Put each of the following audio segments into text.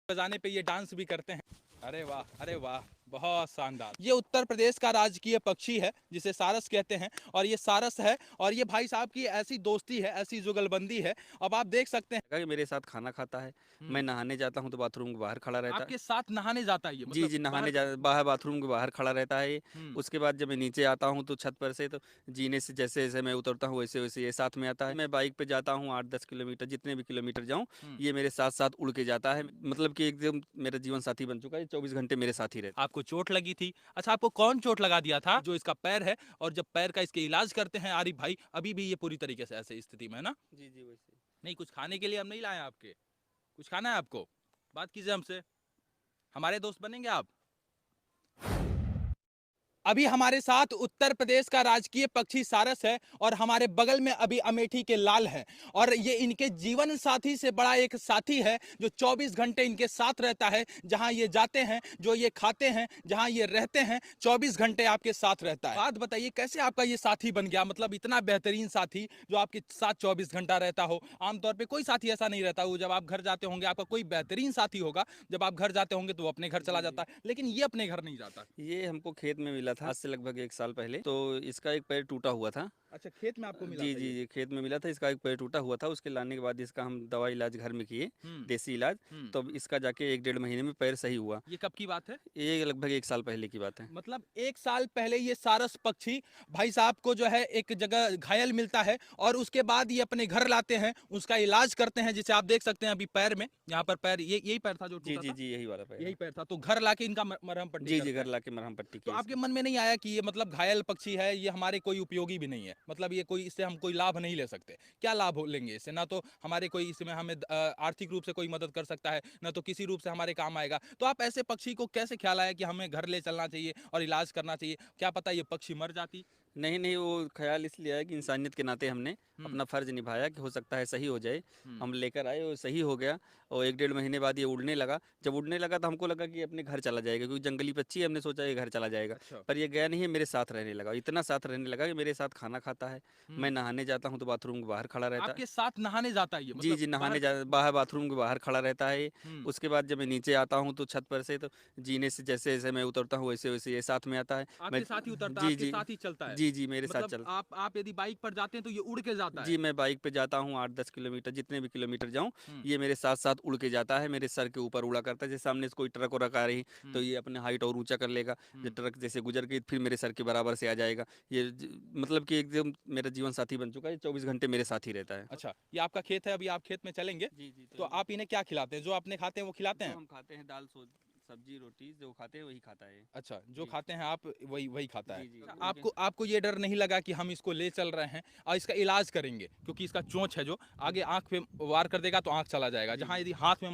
बजाने पे ये डांस भी करते हैं। अरे वाह, अरे वाह, बहुत शानदार। ये उत्तर प्रदेश का राजकीय पक्षी है जिसे सारस कहते हैं, और ये सारस है, और ये भाई साहब की ऐसी दोस्ती है, ऐसी जुगलबंदी है। अब आप देख सकते हैं कि मेरे साथ खाना खाता है। मैं नहाने जाता हूँ तो बाथरूम के बाहर खड़ा रहता है। आपके साथ नहाने जाता है ये, जी, मतलब जी, नहाने बाहर। जा बाहर बाथरूम के बाहर खड़ा रहता है ये। हम्म। उसके बाद जब मैं नीचे आता हूँ तो छत पर से तो जीने से जैसे-जैसे मैं उतरता हूँ वैसे-वैसे ये साथ में आता है। मैं बाइक पे जाता हूँ 8-10 किलोमीटर, जितने भी किलोमीटर जाऊँ, हम्म। ये मेरे साथ-साथ उड़ के जाता है। मतलब कि एकदम मेरा जीवन साथी बन चुका है, 24 घंटे मेरे साथ ही रहता है। आपको चोट लगी थी? अच्छा, आपको कौन चोट लगा दिया था? जो इसका पैर है, और जब पैर का इसके इलाज करते हैं आरिफ भाई, अभी भी ये पूरी तरीके से ऐसे स्थिति में है ना? जी, जी, वैसे। नहीं, कुछ खाने के लिए हम नहीं लाए आपके। कुछ खाना है आपको? बात कीजिए हमसे। हमारे दोस्त बनेंगे आप? अभी हमारे साथ उत्तर प्रदेश का राजकीय पक्षी सारस है, और हमारे बगल में अभी अमेठी के लाल हैं, और ये इनके जीवन साथी से बड़ा एक साथी है जो 24 घंटे इनके साथ रहता है। जहां ये जाते हैं, जो ये खाते हैं, जहां ये रहते हैं, 24 घंटे आपके साथ रहता है। बात बताइए, कैसे आपका ये साथी बन गया? मतलब इतना बेहतरीन साथी जो आपके साथ 24 घंटा रहता हो। आमतौर पे कोई साथी ऐसा नहीं रहता हो। जब आप घर जाते होंगे, आपका कोई बेहतरीन साथी होगा, जब आप घर जाते होंगे तो वो अपने घर चला जी, जाता जी। है, लेकिन ये अपने घर नहीं जाता। ये हमको खेत में मिला था आज से लगभग 1 साल पहले। तो इसका एक पैर टूटा हुआ था। अच्छा, खेत में आपको मिला जी, था जी, ये? जी, खेत में मिला था, इसका एक पैर टूटा हुआ था, उसके लाने के बाद इसका हम दवा इलाज घर में किए, हुँ, देसी इलाज। हुँ। तो अब इसका जाके 1 डेढ़ महीने में पैर सही हुआ। ये कब की बात है? ये लगभग 1 साल पहले की बात है। मतलब 1 साल पहले ये सारस पक्षी भाई साहब को जो है एक जगह घायल मिलता है, और उसके बाद ये अपने घर लाते हैं, उसका इलाज करते हैं, जिसे आप देख सकते हैं अभी पैर में, यहाँ पर पैर, ये यही पैर था जो जी, टूटा जी, था? जी, यही वाला पैर यही है। पैर था, तो घर लाके इनका मरहम पट्टी जी, जी, करते घर हैं। लाके मरहम पट्टी तो की आपके इसकी। मन में नहीं आया कि ये मतलब घायल पक्षी है, ये हमारे कोई उपयोगी भी नहीं है, मतलब ये कोई, इससे हम कोई लाभ नहीं ले सकते? क्या लाभ लेंगे इससे? ना तो हमारे कोई इसमें हमें आर्थिक रूप से कोई मदद कर सकता है, ना तो किसी रूप से हमारे काम आएगा। तो आप ऐसे पक्षी को कैसे ख्याल आया कि हमें घर ले चलना चाहिए और इलाज करना चाहिए? क्या पता ये पक्षी मर जाती। नहीं, नहीं, वो ख़्याल इसलिए आया कि इंसानियत के नाते हमने हम्म। अपना फ़र्ज़ निभाया कि हो सकता है सही हो जाए। हम्म। हम लेकर आए और सही हो गया, और 1 डेढ़ महीने बाद ये उड़ने लगा। जब उड़ने लगा तो हमको लगा कि ये अपने घर चला जाएगा, क्योंकि जंगली पक्षी है, हमने सोचा ये घर चला जाएगा। अच्छा। पर ये गया नहीं है, मेरे साथ रहने लगा। इतना साथ रहने लगा कि मेरे साथ खाना खाता है। हम्म। मैं नहाने जाता हूँ तो बाथरूम के बाहर खड़ा रहता है। आपके साथ नहाने जाता है ये, जी, मतलब जी, बाहर? नहाने जा बाहर बाथरूम के बाहर खड़ा रहता है ये। हम्म। उसके बाद जब मैं नीचे आता हूँ तो छत पर से तो जीने से जैसे-जैसे मैं उतरता हूँ वैसे-वैसे ये साथ में आता है। मैं आपके साथ ही उतरता है, जी, आपके जी। साथ ही चलता है? जी, जी, मेरे साथ मतलब चल आप यदि बाइक पर जाते हैं तो ये उड़ के जाता है? जी, मैं बाइक पे जाता हूँ 8-10 किलोमीटर, जितने भी किलोमीटर जाऊँ, हम्म। ये मेरे साथ-साथ उड़ के जाता है, मेरे सर के ऊपर उड़ा करता है। जैसे सामने से कोई ट्रक-वरक आ रही, तो हम्म। ये अपने हाइट और ऊँचा कर लेगा। जो हम्म। ट्रक जैसे गुज़र गई, फिर मेरे सर के बराबर से आ जाएगा। ये मतलब कि एकदम मेरा जीवन साथी बन चुका है, 24 घंटे मेरे साथ ही रहता है। अच्छा, ये आपका खेत है, अभी आप खेत में चलेंगे, जी, जी, तो तो आप इन्हें क्या खिलाते हैं? जो आपने खाते हैं वो खिलाते जो हैं? हम खाते हैं दाल सब्जी रोटी जो खाते हैं वही खाता है। अच्छा, जो जी, खाते हैं आप, वही वही खाता है। जी, जी, अच्छा, उनके आपको आपको ये डर नहीं लगा कि हम इसको ले चल रहे हैं और इसका इलाज करेंगे, क्योंकि इसका चोंच है जो आगे आँख पे वार कर देगा तो आँख चला जाएगा, जी, जहाँ जी, यदि हाथ में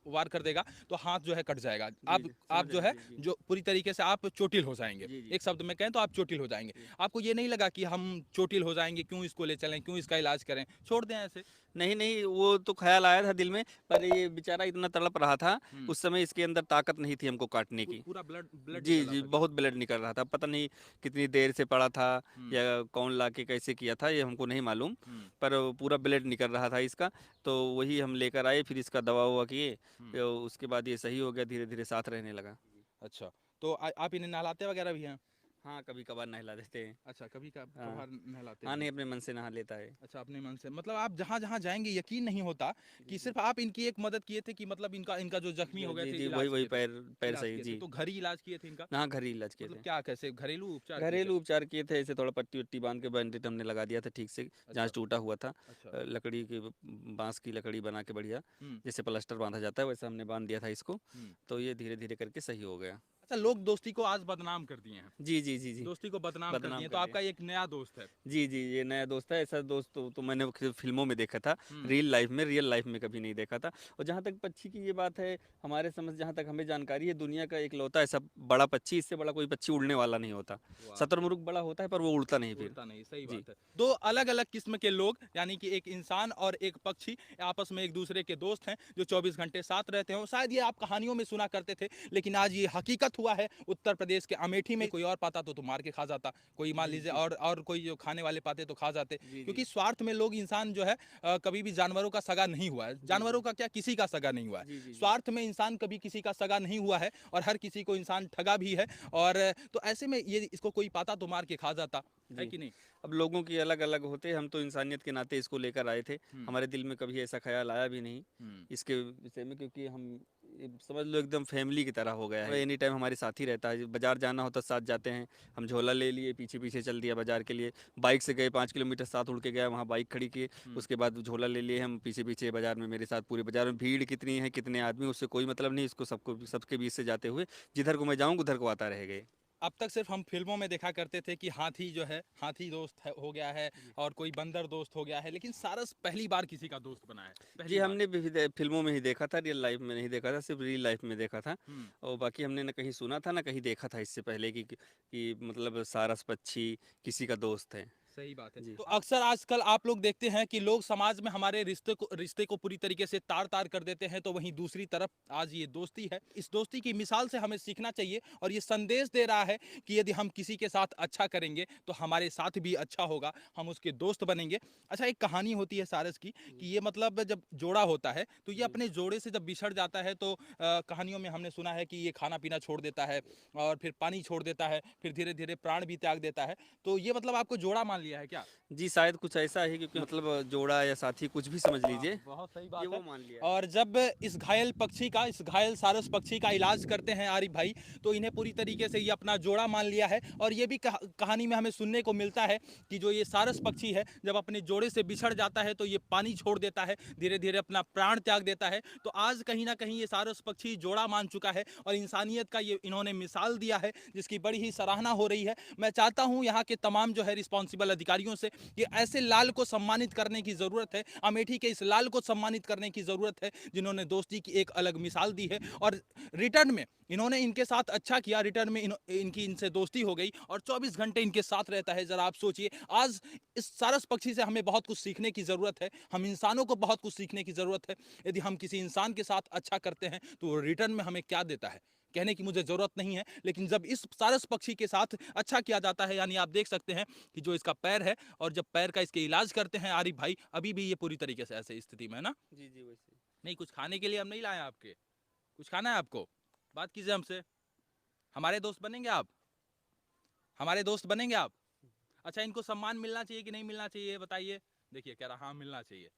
वार कर देगा तो हाथ जो है कट जाएगा। जी, आप जी, आप समझ जो रहे हैं, है, जी, जी, जो पूरी तरीके से आप चोटिल हो जाएँगे। जी, जी, एक शब्द में कहें तो आप चोटिल हो जाएँगे। जी। आपको ये नहीं लगा कि हम चोटिल हो जाएँगे, क्यों इसको ले चलें, क्यों इसका इलाज करें, छोड़ दें ऐसे? नहीं, नहीं, वो तो ख़्याल आया था दिल में, पर ये बेचारा इतना तड़प रहा था, हुँ। उस समय इसके अंदर ताकत नहीं थी हमको काटने की। पूरा ब्लड ब्लड जी, निकल रहा जी, था जो? बहुत ब्लड निकल रहा था, पता नहीं कितनी देर से पड़ा था हुँ। या कौन लाके कैसे किया था, ये हमको नहीं मालूम, हुँ। पर पूरा ब्लड निकल रहा था इसका। तो वही हम लेकर आए, फिर इसका दवा-ववा किए, हुँ। उसके बाद ये सही हो गया, धीरे-धीरे साथ रहने लगा। अच्छा, तो आप इन्हें नहलाते वगैरह भी हैं? हाँ, कभी-कभार नहला देते हैं। अच्छा, कभी हाँ। कभार नहलाते हाँ, भी नहीं, हैं। अपने मन से नहा लेता है। अच्छा, अपने मन से, मतलब आप जहाँ-जहाँ जाएँगे यकीन नहीं होता जी, कि जी। सिर्फ़ आप इनकी एक मदद किए थे, कि मतलब इनका इनका जो ज़ख्मी हो गए जी, थे, जी, वही इलाज वही किए थे। पैर पैर इलाज सही, किए थे, जी। तो घर ही इलाज किए थे इनका? हाँ, घर ही इलाज किए मतलब थे। क्या, कैसे घरेलू उपचार किए थे? घरेलू उपचार किए थे, ऐसे थोड़ा पट्टी-वट्टी बाँध के बैंडेज हमने लगा दिया था ठीक से, जहाँ अच्छा। टूटा हुआ था। अच्छा। लकड़ी की बाँस की लकड़ी बना के बढ़िया, हुँ। जैसे प्लास्टर बाँधा जाता है वैसा हमने बाँध दिया था इसको, हुँ। तो ये धीरे-धीरे करके सही हो गया। अच्छा, लोग दोस्ती को आज बदनाम कर दिए हैं। जी, जी, जी, जी, दोस्ती को बदनाम कर दिए बदनाम हैं, तो कर दिया। आपका एक नया दोस्त है। जी, जी, ये नया दोस्त है, ऐसा दोस्त तो मैंने फ़िल्मों में देखा था, हुँ। रियल लाइफ़ में कभी नहीं देखा था। और जहाँ तक पक्षी की ये बात है, हमारे समझ जहाँ तक हमें जानकारी है, दुनिया का इकलौता ऐसा बड़ा पक्षी, इससे बड़ा कोई पक्षी उड़ने वाला नहीं होता। वाह! शतुरमुर्ग बड़ा होता है पर वो उड़ता नहीं फिर। उड़ता नहीं, सही जी। बात है। 2 अलग-अलग किस्म के लोग, यानी कि एक इंसान और एक पक्षी, आपस में एक दूसरे के दोस्त हैं, जो 24 घंटे साथ रहते हो। शायद ये आप कहानियों में सुना करते थे, लेकिन आज ये हकीकत हादसा हुआ है उत्तर प्रदेश के अमेठी में। कोई और पाता तो मार के खा जाता, कोई मान जी, लीजिए जी। और कोई जो खाने वाले पाते तो खा जाते, जी, क्योंकि जी। स्वार्थ में लोग इंसान जो है कभी भी जानवरों का सगा नहीं हुआ है। जी, जानवरों जी। का क्या, किसी का सगा नहीं हुआ है। जी, जी, जी। स्वार्थ में इंसान कभी किसी का सगा नहीं हुआ है और हर किसी को इंसान ठगा भी है। और तो ऐसे में ये इसको कोई पाता तो मार के खा जाता है जी। कि नहीं। अब लोगों की अलग-अलग होते, हम तो इंसानियत के नाते इसको लेकर आए थे। हम्म। हमारे दिल में कभी ऐसा ख़्याल आया भी नहीं हम्म। इसके विषय में, क्योंकि हम समझ लो एकदम फैमिली की तरह हो गया है। एनी टाइम हमारे साथ ही रहता है, बाज़ार जाना होता साथ जाते हैं। हम झोला ले लिए, पीछे-पीछे चल दिया बाज़ार के लिए। बाइक से गए 5 किलोमीटर साथ उड़ के गया, वहाँ बाइक खड़ी किए। हम्म। उसके बाद झोला ले लिए हम, पीछे-पीछे बाज़ार में मेरे साथ। पूरे बाज़ार में भीड़ कितनी है, कितने आदमी, उससे कोई मतलब नहीं। इसको सबके बीच से जाते हुए जिधर को मैं जाऊँ उधर को आता रहेगा ये। अब तक सिर्फ हम फिल्मों में देखा करते थे कि हाथी जो है, हाथी दोस्त हो गया है जी। और कोई बंदर दोस्त हो गया है, लेकिन सारस पहली बार किसी का दोस्त बना है, जी, पहली बार। हमने भी फ़िल्मों में ही देखा था, रियल लाइफ़ में नहीं देखा था, सिर्फ़ रियल लाइफ़ में देखा था। हम्म। और बाकी हमने ना कहीं सुना था, ना कहीं देखा था इससे पहले कि मतलब सारस पक्षी किसी का दोस्त है। सही बात है। जी। तो अक्सर आजकल आप लोग देखते हैं कि लोग समाज में हमारे रिश्ते को पूरी तरीके से तार तार कर देते हैं, तो वहीं दूसरी तरफ आज ये दोस्ती है। इस दोस्ती की मिसाल से हमें सीखना चाहिए और ये संदेश दे रहा है कि यदि हम किसी के साथ अच्छा करेंगे तो हमारे साथ भी अच्छा होगा, हम उसके दोस्त बनेंगे। अच्छा, एक कहानी होती है सारस की कि ये मतलब जब जोड़ा होता है तो ये जी। अपने जोड़े से जब बिछड़ जाता है तो कहानियों में हमने सुना है कि ये खाना पीना छोड़ देता है और फिर पानी छोड़ देता है, फिर धीरे धीरे प्राण भी त्याग देता है। तो ये मतलब आपको जोड़ा मान लिया है क्या? जी, शायद कुछ ऐसा है, क्योंकि मतलब जोड़ा या साथी कुछ भी समझ हाँ, लीजिए, बहुत सही ये बात है। वो मान लिया है। और जब इस घायल सारस पक्षी का इलाज करते हैं आरिफ भाई, तो इन्हें पूरी तरीके से ये अपना जोड़ा मान लिया है। और ये भी कहानी में हमें सुनने को मिलता है कि जो ये सारस पक्षी है जब अपने जोड़े से बिछड़ जाता है तो ये पानी छोड़ देता है, धीरे धीरे अपना प्राण त्याग देता है। तो आज कहीं ना कहीं ये सारस पक्षी जोड़ा मान चुका है और इंसानियत का ये इन्होंने मिसाल दिया है, जिसकी बड़ी ही सराहना हो रही है। मैं चाहता हूँ यहाँ के तमाम जो है रिस्पॉन्सिबल अधिकारियों से कि ऐसे लाल को सम्मानित करने की जरूरत है, अमेठी के इस लाल को सम्मानित करने की जरूरत है जिन्होंने दोस्ती की एक अलग मिसाल दी है। और रिटर्न में इन्होंने इनके साथ अच्छा किया, रिटर्न में इनकी इनसे दोस्ती हो गई और 24 घंटे इनके साथ रहता है। जरा आप सोचिए, आज इस सारस पक्षी से हमें बहुत कुछ सीखने की जरूरत है, हम इंसानों को बहुत कुछ सीखने की जरूरत है। यदि हम किसी इंसान के साथ अच्छा करते हैं तो रिटर्न में हमें क्या देता है कहने की मुझे जरूरत नहीं है, लेकिन जब इस सारस पक्षी के साथ अच्छा किया जाता है, यानी आप देख सकते हैं कि जो इसका पैर है और जब पैर का इसके इलाज करते हैं आरिफ भाई, अभी भी ये पूरी तरीके से ऐसे स्थिति में है ना। जी, जी, वैसे। नहीं, कुछ खाने के लिए हम नहीं लाए हैं आपके, कुछ खाना है आपको, बात कीजिए हमसे। हमारे दोस्त बनेंगे आप, हमारे दोस्त बनेंगे आप। अच्छा, इनको सम्मान मिलना चाहिए कि नहीं मिलना चाहिए, ये बताइए। देखिए कह रहा हाँ मिलना चाहिए।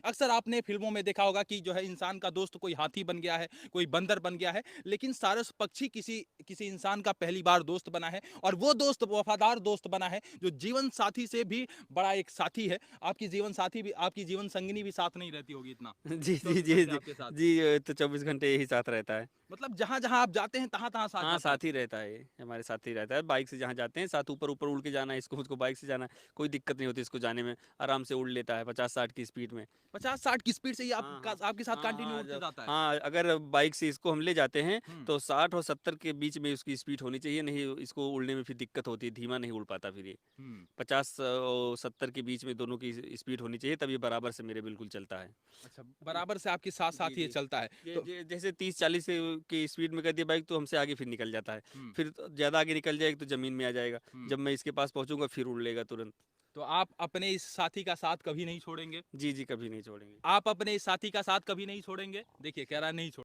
अक्सर आपने फिल्मों में देखा होगा कि जो है इंसान का दोस्त कोई हाथी बन गया है, कोई बंदर बन गया है, लेकिन सारस पक्षी किसी किसी इंसान का पहली बार दोस्त बना है और वो दोस्त वफादार दोस्त बना है जो जीवन साथी से भी बड़ा एक साथी है। आपकी जीवन साथी भी, आपकी जीवन संगिनी भी साथ नहीं रहती होगी इतना जी, जी, 24 जी, घंटे जी। आपके साथ। जी, तो 24 घंटे यही साथ रहता है। मतलब जहां जहां आप जाते हैं तहां तहां साथ हाँ, जाता है। साथ ही रहता है ये, हमारे साथ ही रहता है। बाइक से जहाँ जाते हैं साथ, ऊपर-ऊपर उड़ के जाना है इसको, मुझको बाइक से जाना है, कोई दिक्कत नहीं होती इसको जाने में, आराम से उड़ लेता है 50-60 की स्पीड में। 50-60 की स्पीड से ये हाँ, हाँ। आपके साथ हाँ, कंटिन्यू हाँ, उड़ते जाता है। हाँ, अगर बाइक से इसको हम ले जाते हैं हम्म। तो 60 और 70 के बीच में उसकी स्पीड होनी चाहिए, नहीं इसको उड़ने में फिर दिक्कत होती है, धीमा नहीं उड़ पाता फिर ये। हम्म। 50 और 70 के बीच में दोनों की स्पीड होनी चाहिए, तब ये बराबर से मेरे बिल्कुल चलता है। अच्छा, बराबर से आपके साथ जी, साथ ये जी। चलता है तो। जैसे 30-40 से की स्पीड में कर दिया बाइक तो हमसे आगे फिर निकल जाता है। हम्म। फिर तो ज़्यादा आगे निकल जाएगा तो ज़मीन में आ जाएगा। हम्म। जब मैं इसके पास पहुँचूँगा फिर उड़ लेगा तुरंत। तो आप अपने इस साथी का साथ कभी नहीं छोड़ेंगे, जी, जी, कभी नहीं छोड़ेंगे। आप अपने इस साथी का साथ कभी नहीं छोड़ेंगे। देखिए कह रहा नहीं छोड़